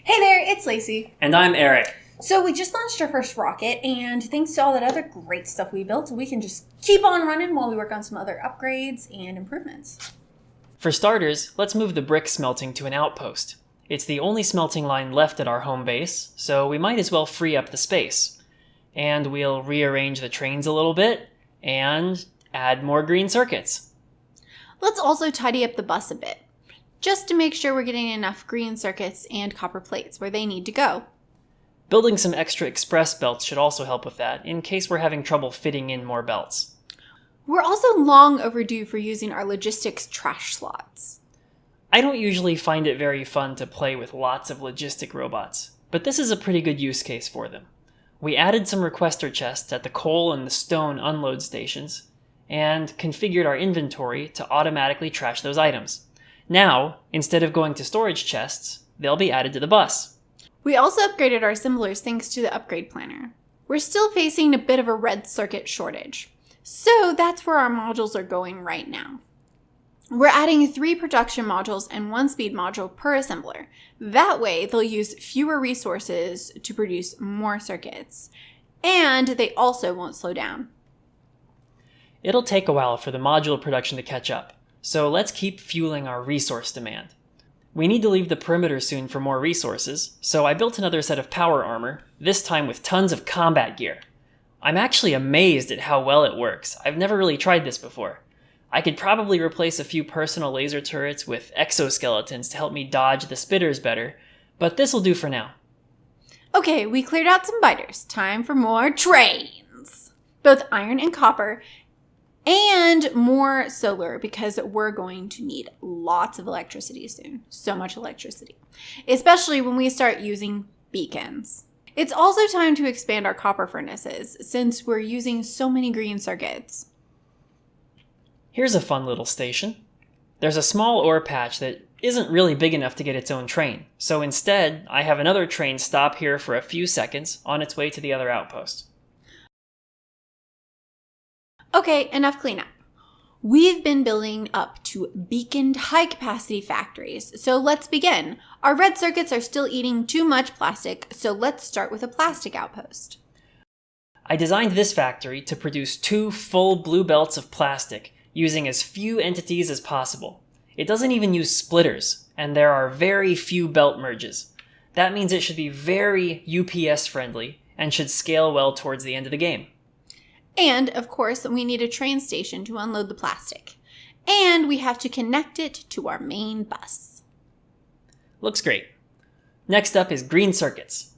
Hey there, it's Lacy. And I'm Eric. So we just launched our first rocket, and thanks to all that other great stuff we built, we can just keep on running while we work on some other upgrades and improvements. For starters, let's move the brick smelting to an outpost. It's the only smelting line left at our home base, so we might as well free up the space. And we'll rearrange the trains a little bit, and add more green circuits. Let's also tidy up the bus a bit, just to make sure we're getting enough green circuits and copper plates where they need to go. Building some extra express belts should also help with that, in case we're having trouble fitting in more belts. We're also long overdue for using our logistics trash slots. I don't usually find it very fun to play with lots of logistic robots, but this is a pretty good use case for them. We added some requester chests at the coal and the stone unload stations, and configured our inventory to automatically trash those items. Now, instead of going to storage chests, they'll be added to the bus. We also upgraded our assemblers thanks to the upgrade planner. We're still facing a bit of a red circuit shortage, so that's where our modules are going right now. We're adding 3 production modules and 1 speed module per assembler. That way, they'll use fewer resources to produce more circuits, and they also won't slow down. It'll take a while for the module production to catch up, so let's keep fueling our resource demand. We need to leave the perimeter soon for more resources, so I built another set of power armor, this time with tons of combat gear. I'm actually amazed at how well it works. I've never really tried this before. I could probably replace a few personal laser turrets with exoskeletons to help me dodge the spitters better, but this'll do for now. Okay, we cleared out some biters. Time for more trains! Both iron and copper, and more solar, because we're going to need lots of electricity soon. So much electricity. Especially when we start using beacons. It's also time to expand our copper furnaces, since we're using so many green circuits. Here's a fun little station. There's a small ore patch that isn't really big enough to get its own train, so instead I have another train stop here for a few seconds on its way to the other outpost. Okay, enough cleanup. We've been building up to beaconed high-capacity factories, so let's begin. Our red circuits are still eating too much plastic, so let's start with a plastic outpost. I designed this factory to produce 2 full blue belts of plastic, using as few entities as possible. It doesn't even use splitters, and there are very few belt merges. That means it should be very UPS friendly, and should scale well towards the end of the game. And, of course, we need a train station to unload the plastic. And we have to connect it to our main bus. Looks great. Next up is green circuits.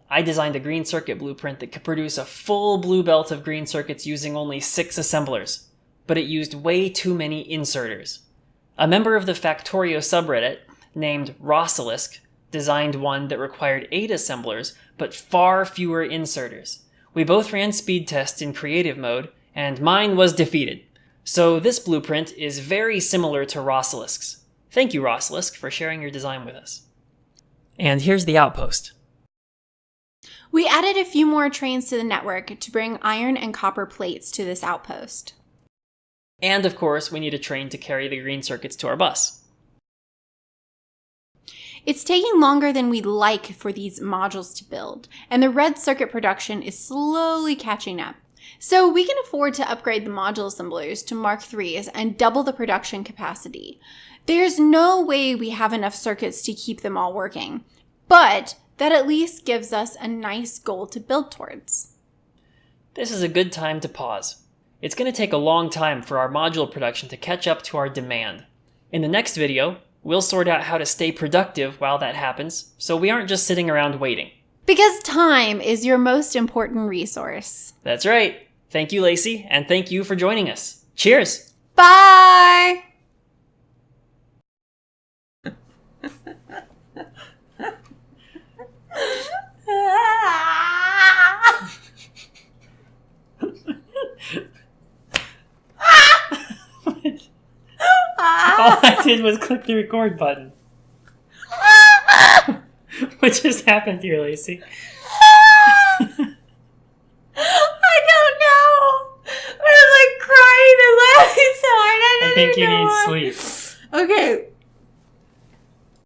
I designed a green circuit blueprint that could produce a full blue belt of green circuits using only 6 assemblers, but it used way too many inserters. A member of the Factorio subreddit, named Rossilisk, designed one that required 8 assemblers, but far fewer inserters. We both ran speed tests in creative mode, and mine was defeated. So this blueprint is very similar to Rossilisk's. Thank you, Rossilisk, for sharing your design with us. And here's the outpost. We added a few more trains to the network to bring iron and copper plates to this outpost. And of course, we need a train to carry the green circuits to our bus. It's taking longer than we'd like for these modules to build, and the red circuit production is slowly catching up. So we can afford to upgrade the module assemblers to Mark IIIs and double the production capacity. There's no way we have enough circuits to keep them all working, but that at least gives us a nice goal to build towards. This is a good time to pause. It's going to take a long time for our module production to catch up to our demand. In the next video, we'll sort out how to stay productive while that happens, so we aren't just sitting around waiting. Because time is your most important resource. That's right. Thank you, Lacy, and thank you for joining us. Cheers! Bye! All I did was click the record button. What just happened here, Lacy? I don't know. I was like crying and laughing so hard. I think you need sleep. Okay.